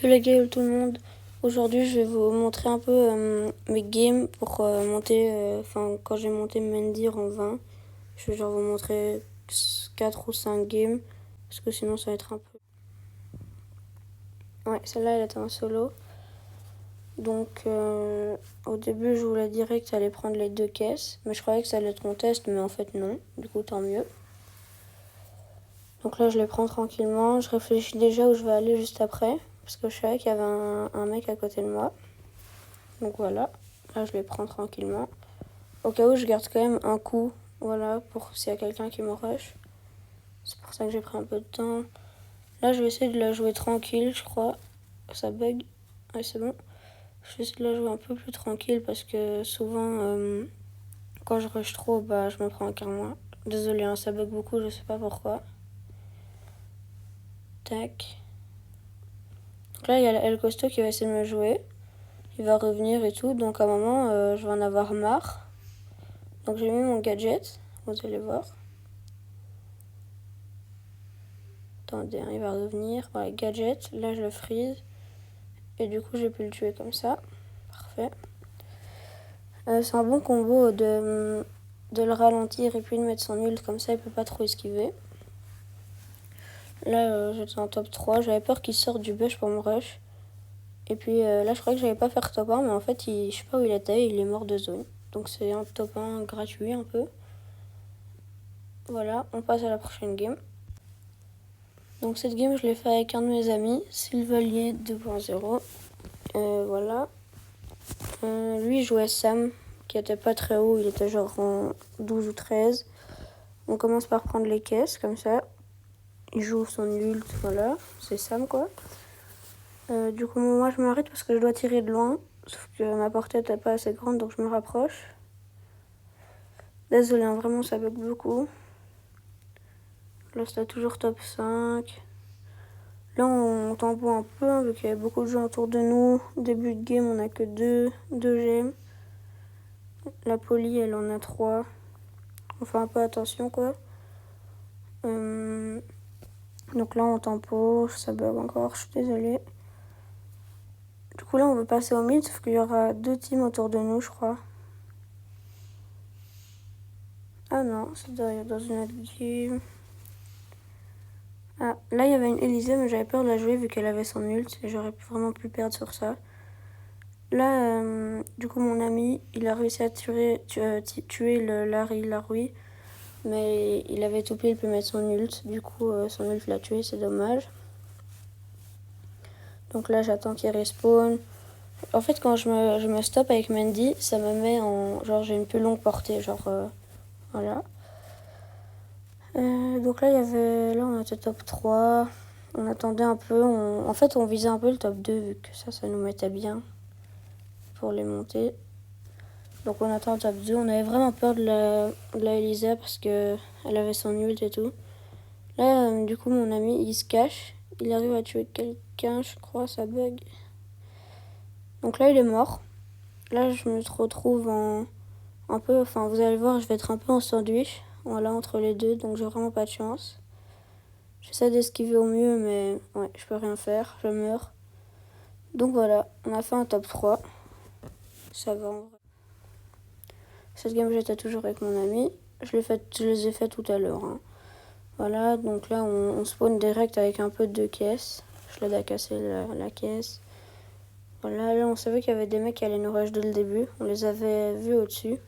Salut les gars, tout le monde. Aujourd'hui, je vais vous montrer un peu mes games pour monter. Quand j'ai monté Mendy en 20, je vais genre vous montrer 4 ou 5 games parce que sinon ça va être un peu. Ouais, celle-là elle était en solo. Donc au début, je voulais dire que ça allait prendre les 2 caisses, mais je croyais que ça allait être mon test, mais en fait non. Du coup, tant mieux. Donc là, je les prends tranquillement. Je réfléchis déjà où je vais aller juste après parce que je savais qu'il y avait un mec à côté de moi. Donc voilà, là je les prends tranquillement. Au cas où je garde quand même un coup, voilà, pour s'il y a quelqu'un qui me rush. C'est pour ça que j'ai pris un peu de temps. Là je vais essayer de la jouer tranquille, je crois. Ça bug. Ouais, c'est bon. Je vais essayer de la jouer un peu plus tranquille parce que souvent, quand je rush trop, bah je me prends un karma. Désolée, hein, ça bug beaucoup, je sais pas pourquoi. Tac. Donc là il y a El Costo qui va essayer de me jouer. Il va revenir et tout, donc à un moment je vais en avoir marre. Donc j'ai mis mon gadget, vous allez voir. Attendez, il va revenir. Voilà, gadget, là je le freeze. Et du coup j'ai pu le tuer comme ça. Parfait. C'est un bon combo de le ralentir et puis de mettre son ult comme ça, il peut pas trop esquiver. Là j'étais en top 3, j'avais peur qu'il sorte du bush pour me rush. Et puis là je croyais que j'allais pas faire top 1, mais en fait je sais pas où il était, il est mort de zone. Donc c'est un top 1 gratuit un peu. Voilà, on passe à la prochaine game. Donc cette game je l'ai fait avec un de mes amis, Sylvalier 2.0. Voilà. Lui il jouait Sam, qui était pas très haut, il était genre en 12 ou 13. On commence par prendre les caisses, comme ça. Il joue son ult, voilà, c'est Sam quoi. Du coup moi je m'arrête parce que je dois tirer de loin. Sauf que ma portée n'était pas assez grande, donc je me rapproche. Désolé, hein, vraiment ça bug beaucoup. Là c'était toujours top 5. Là on tempo un peu, hein, vu qu'il y avait beaucoup de gens autour de nous. Début de game on a que 2 gemmes. La poly elle en a 3. On fait un peu attention quoi. Donc là on tempo, ça bug encore, je suis désolée. Du coup là on veut passer au mid, sauf qu'il y aura 2 teams autour de nous je crois. Ah non, c'est dans une autre game. Ah, là il y avait une Elise, mais j'avais peur de la jouer vu qu'elle avait son ult et j'aurais vraiment pu perdre sur ça. Là, du coup mon ami, il a réussi à tuer le Larry Laroui, mais il avait tout pile, il peut mettre son ult. Du coup son ult l'a tué, c'est dommage. Donc là j'attends qu'il respawn. En fait quand je me stoppe avec Mendy, ça me met en... genre j'ai une plus longue portée, genre... voilà. Donc là, là on était top 3. On attendait un peu. En fait, on visait un peu le top 2 vu que ça nous mettait bien pour les monter. Donc on attend le top 2. On avait vraiment peur de la Elisa parce qu'elle avait son ult et tout. Là, du coup, mon ami, il se cache. Il arrive à tuer quelqu'un, je crois, ça bug. Donc là, il est mort. Là, je me retrouve un peu... Enfin, vous allez voir, je vais être un peu en sandwich. Voilà, entre les deux, donc j'ai vraiment pas de chance. J'essaie d'esquiver au mieux, mais ouais, je peux rien faire, je meurs. Donc voilà, on a fait un top 3. Ça va en vrai. Cette game, j'étais toujours avec mon ami. Je les ai fait tout à l'heure. Hein. Voilà, donc là, on spawn direct avec un peu de 2 caisses. Je l'aide à casser la caisse. Voilà, là, on savait qu'il y avait des mecs qui allaient nous rush dès le début. On les avait vus au-dessus.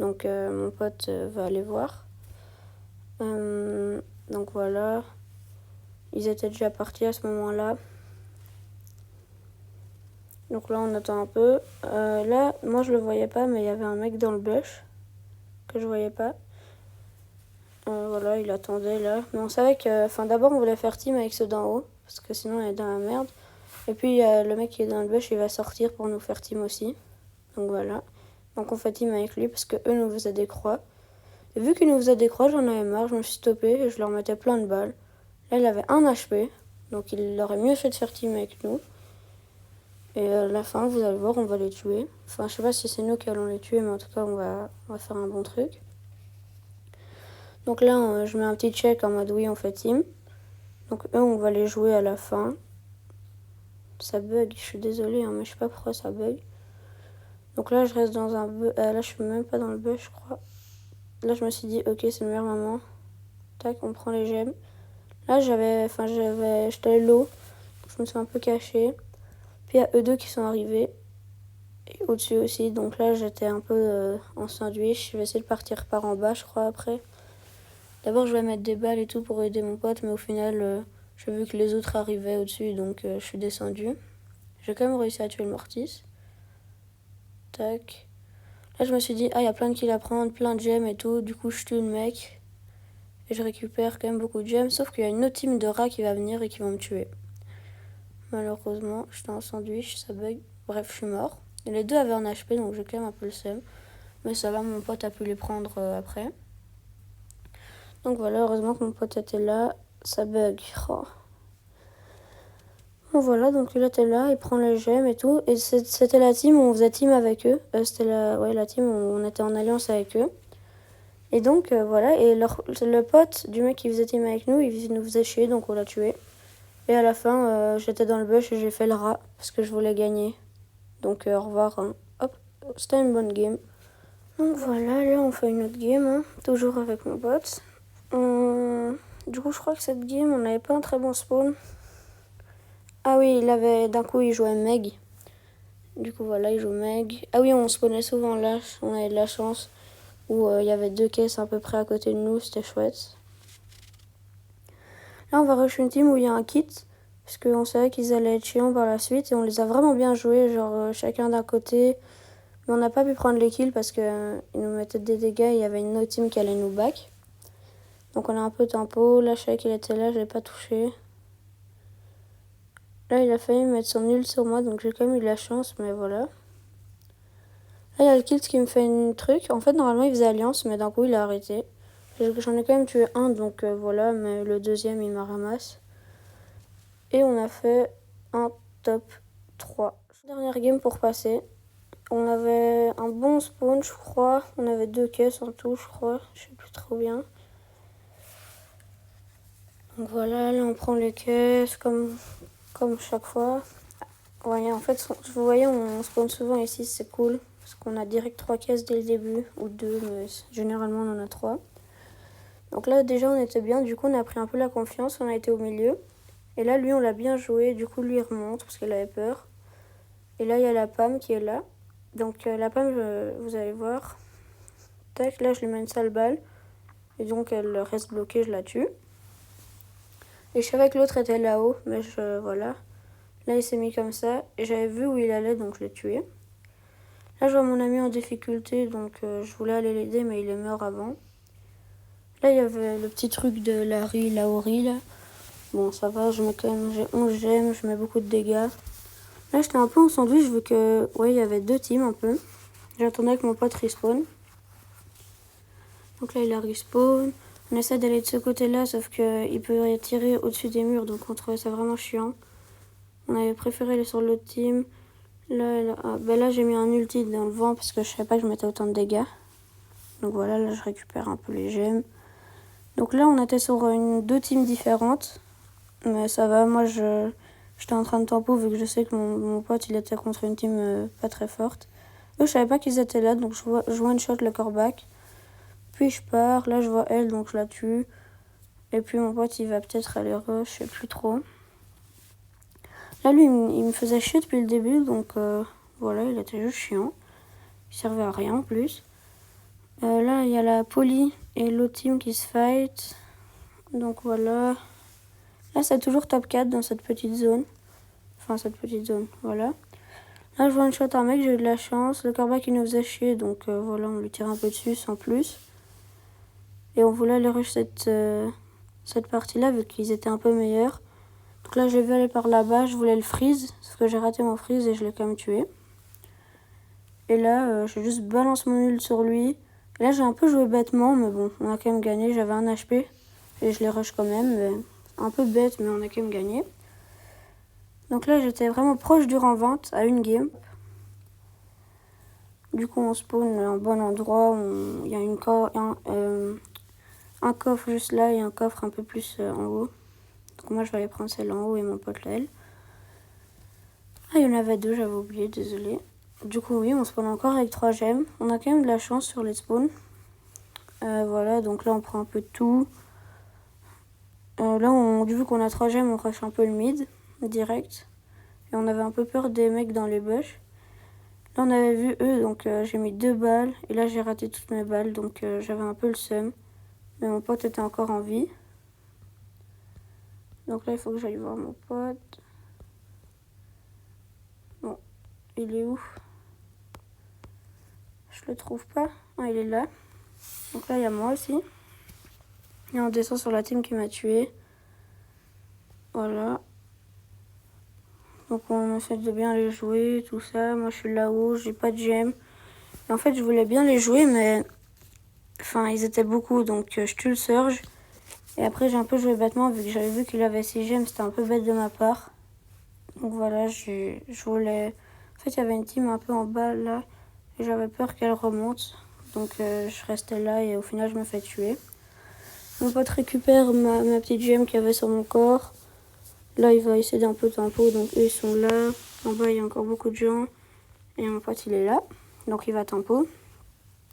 Donc mon pote va aller voir. Donc voilà. Ils étaient déjà partis à ce moment-là. Donc là, on attend un peu. Là, moi, je le voyais pas, mais il y avait un mec dans le bush que je voyais pas. Voilà, il attendait là. Mais on savait que... Enfin, d'abord, on voulait faire team avec ceux d'en haut, parce que sinon, on est dans la merde. Et puis, le mec qui est dans le bush, il va sortir pour nous faire team aussi. Donc voilà. Donc on fait team avec lui, parce que eux nous faisaient des croix. Et vu qu'ils nous faisaient des croix, j'en avais marre, je me suis stoppée et je leur mettais plein de balles. Là, il avait 1 HP, donc il aurait mieux fait de faire team avec nous. Et à la fin, vous allez voir, on va les tuer. Enfin, je sais pas si c'est nous qui allons les tuer, mais en tout cas, on va faire un bon truc. Donc là, je mets un petit check en mode oui, on fait team. Donc eux, on va les jouer à la fin. ça bug. Je suis désolée, hein, mais je sais pas pourquoi ça bug. Donc là, je reste dans un bug. Là, je suis même pas dans le bug, je crois. Là, je me suis dit, ok, c'est le meilleur moment. Tac, on prend les gemmes. Là, j'étais low. Je me suis un peu cachée. Puis il y a eux deux qui sont arrivés. Et au-dessus aussi. Donc là, j'étais un peu en sandwich. Je vais essayer de partir par en bas, je crois, après. D'abord, je vais mettre des balles et tout pour aider mon pote. Mais au final, j'ai vu que les autres arrivaient au-dessus. Donc je suis descendue. J'ai quand même réussi à tuer le Mortis. Tac. Là, je me suis dit, ah, il y a plein de kills à prendre, plein de gemmes et tout. Du coup, je tue le mec. Et je récupère quand même beaucoup de gemmes. Sauf qu'il y a une autre team de rats qui va venir et qui vont me tuer. Malheureusement, j'étais en sandwich, ça bug. Bref, je suis mort. Et les deux avaient un HP, donc j'ai quand même un peu le seum. Mais ça va, mon pote a pu les prendre après. Donc voilà, heureusement que mon pote était là. Ça bug. Oh. Bon voilà, donc il était là, il prend les gemmes et tout. Et c'était la team où on faisait team avec eux. C'était la team où on était en alliance avec eux. Et donc voilà, et le pote du mec qui faisait team avec nous, il nous faisait chier, donc on l'a tué. Et à la fin, j'étais dans le bush et j'ai fait le rat parce que je voulais gagner. Donc au revoir. Hein. Hop, c'était une bonne game. Donc voilà, là on fait une autre game, hein, toujours avec mon pote. Du coup, je crois que cette game, on n'avait pas un très bon spawn. Ah oui, d'un coup, il jouait Meg. Du coup, voilà, il joue Meg. Ah oui, on spawnait souvent là, on avait de la chance. Où il y avait 2 caisses à peu près à côté de nous, c'était chouette. Là, on va rush une team où il y a un kit. Parce qu'on savait qu'ils allaient être chiants par la suite. Et on les a vraiment bien joués, genre chacun d'un côté. Mais on n'a pas pu prendre les kills parce qu'ils nous mettaient des dégâts et il y avait une autre team qui allait nous back. Donc on a un peu tempo. Là, je savais qu'il était là, je l'ai pas touché. Là, il a failli mettre son ult sur moi, donc j'ai quand même eu de la chance, mais voilà. Là, il y a le kill qui me fait un truc. En fait, normalement, il faisait alliance, mais d'un coup, il a arrêté. J'en ai quand même tué un, donc voilà, mais le deuxième, il m'a ramassé. Et on a fait un top 3. Dernière game pour passer. On avait un bon spawn, je crois. On avait 2 caisses en tout, je crois. Je sais plus trop bien. Donc voilà, là on prend les caisses comme chaque fois. Ouais, en fait, vous voyez, on spawn souvent ici, c'est cool. Parce qu'on a direct 3 caisses dès le début, ou 2, mais généralement on en a 3. Donc là déjà on était bien, du coup on a pris un peu la confiance, on a été au milieu. Et là lui on l'a bien joué, du coup lui il remonte parce qu'il avait peur. Et là il y a la Pam qui est là. Donc la Pam, vous allez voir. Tac, là je lui mets une sale balle. Et donc elle reste bloquée, je la tue. Et je savais que l'autre était là-haut, mais voilà. Là il s'est mis comme ça. Et j'avais vu où il allait, donc je l'ai tué. Là je vois mon ami en difficulté, donc je voulais aller l'aider, mais il est mort avant. Là il y avait le petit truc de Laori là. Bon ça va, j'ai 11 gemmes, je mets beaucoup de dégâts. Là j'étais un peu en sandwich vu que ouais il y avait 2 teams un peu. J'attendais que mon pote respawn. Donc là il a respawn. On essaie d'aller de ce côté-là, sauf qu'il peut tirer au-dessus des murs, donc on trouvait ça vraiment chiant. On avait préféré aller sur l'autre team. Là j'ai mis un ulti dans le vent parce que je savais pas que je mettais autant de dégâts. Donc voilà, là je récupère un peu les gemmes. Donc là on était sur 2 teams différentes. Mais ça va, moi j'étais en train de tempo vu que je sais que mon pote il était contre une team pas très forte. Eux je savais pas qu'ils étaient là, donc je one-shot le corback. Puis je pars, là je vois elle, donc je la tue. Et puis mon pote il va peut-être aller rush, je sais plus trop. Là lui il me faisait chier depuis le début, donc voilà, il était juste chiant. Il servait à rien en plus. Là il y a la Polly et l'autre team qui se fight. Donc voilà. Là c'est toujours top 4 dans cette petite zone. Enfin cette petite zone, voilà. Là je vois une shot un mec, j'ai eu de la chance. Le corback il nous faisait chier, donc voilà, on lui tire un peu dessus sans plus. Et on voulait aller rush cette partie-là vu qu'ils étaient un peu meilleurs. Donc là, je l'ai vu aller par là-bas, je voulais le freeze, sauf que j'ai raté mon freeze et je l'ai quand même tué. Et là, je juste balance mon ult sur lui. Et là, j'ai un peu joué bêtement, mais bon, on a quand même gagné. J'avais un HP et je les rush quand même. Mais un peu bête, mais on a quand même gagné. Donc là, j'étais vraiment proche du rang 20 à une game. Du coup, on spawn à un bon endroit. Il y a un coffre juste là et un coffre un peu plus en haut. Donc moi, je vais aller prendre celle en haut et mon pote là, elle. Ah, il y en avait 2, j'avais oublié, désolé. Du coup, oui, on spawn encore avec 3 gemmes. On a quand même de la chance sur les spawns. Voilà, donc là, on prend un peu de tout. Là, vu qu'on a 3 gemmes, on rush un peu le mid, direct. Et on avait un peu peur des mecs dans les bush. Là, on avait vu eux, donc j'ai mis 2 balles. Et là, j'ai raté toutes mes balles, donc j'avais un peu le seum. Mais mon pote était encore en vie. Donc là, il faut que j'aille voir mon pote. Bon, il est où? Je le trouve pas. Ah, il est là. Donc là, il y a moi aussi. Et on descend sur la team qui m'a tué. Voilà. Donc on essaie de bien les jouer, tout ça. Moi, je suis là-haut, j'ai pas de gemme. Et en fait, je voulais bien les jouer, mais... Enfin, ils étaient beaucoup, donc je tue le Surge. Et après, j'ai un peu joué bêtement, vu que j'avais vu qu'il avait 6 gemmes. C'était un peu bête de ma part. Donc voilà, je voulais... En fait, il y avait une team un peu en bas, là. Et j'avais peur qu'elle remonte. Donc je restais là et au final, je me fais tuer. Mon pote récupère ma petite gemme qu'il y avait sur mon corps. Là, il va essayer d'un peu tempo. Donc eux, ils sont là. En bas, il y a encore beaucoup de gens. Et mon pote, il est là. Donc il va tempo.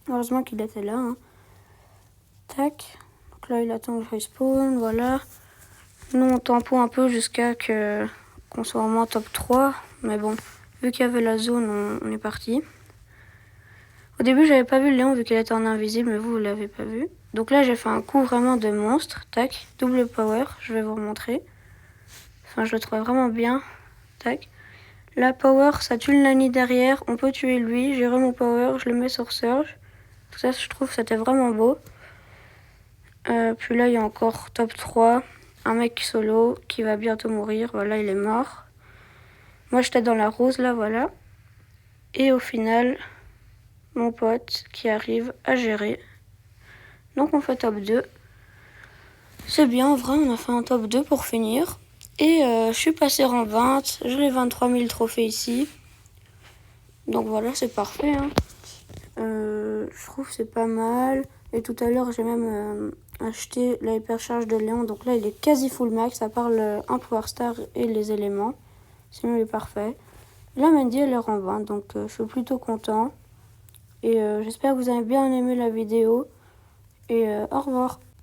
Heureusement qu'il était là. Hein. Tac. Donc là, il attend que je respawn. Voilà. Nous, on tempo un peu jusqu'à qu'on soit au moins top 3. Mais bon, vu qu'il y avait la zone, on est parti. Au début, j'avais pas vu le Léon vu qu'il était en invisible, mais vous l'avez pas vu. Donc là, j'ai fait un coup vraiment de monstre. Tac, double power, je vais vous remontrer. Enfin, je le trouvais vraiment bien. Tac. La power, ça tue le nani derrière. On peut tuer lui. J'ai mon power, je le mets sur Surge. Tout ça, je trouve, c'était vraiment beau. Puis là, il y a encore top 3. Un mec solo qui va bientôt mourir. Voilà, il est mort. Moi, j'étais dans la rose, là, voilà. Et au final, mon pote qui arrive à gérer. Donc, on fait top 2. C'est bien, en vrai, on a fait un top 2 pour finir. Et je suis passé rang 20. J'ai 23 000 trophées ici. Donc voilà, c'est parfait. Hein. Je trouve que c'est pas mal. Et tout à l'heure, j'ai même acheté la hypercharge de Léon. Donc là, il est quasi full max, à part un Power Star et les éléments. Sinon, il est parfait. Là, Mandy, elle est rang 20. Donc je suis plutôt content. Et j'espère que vous avez bien aimé la vidéo. Et au revoir.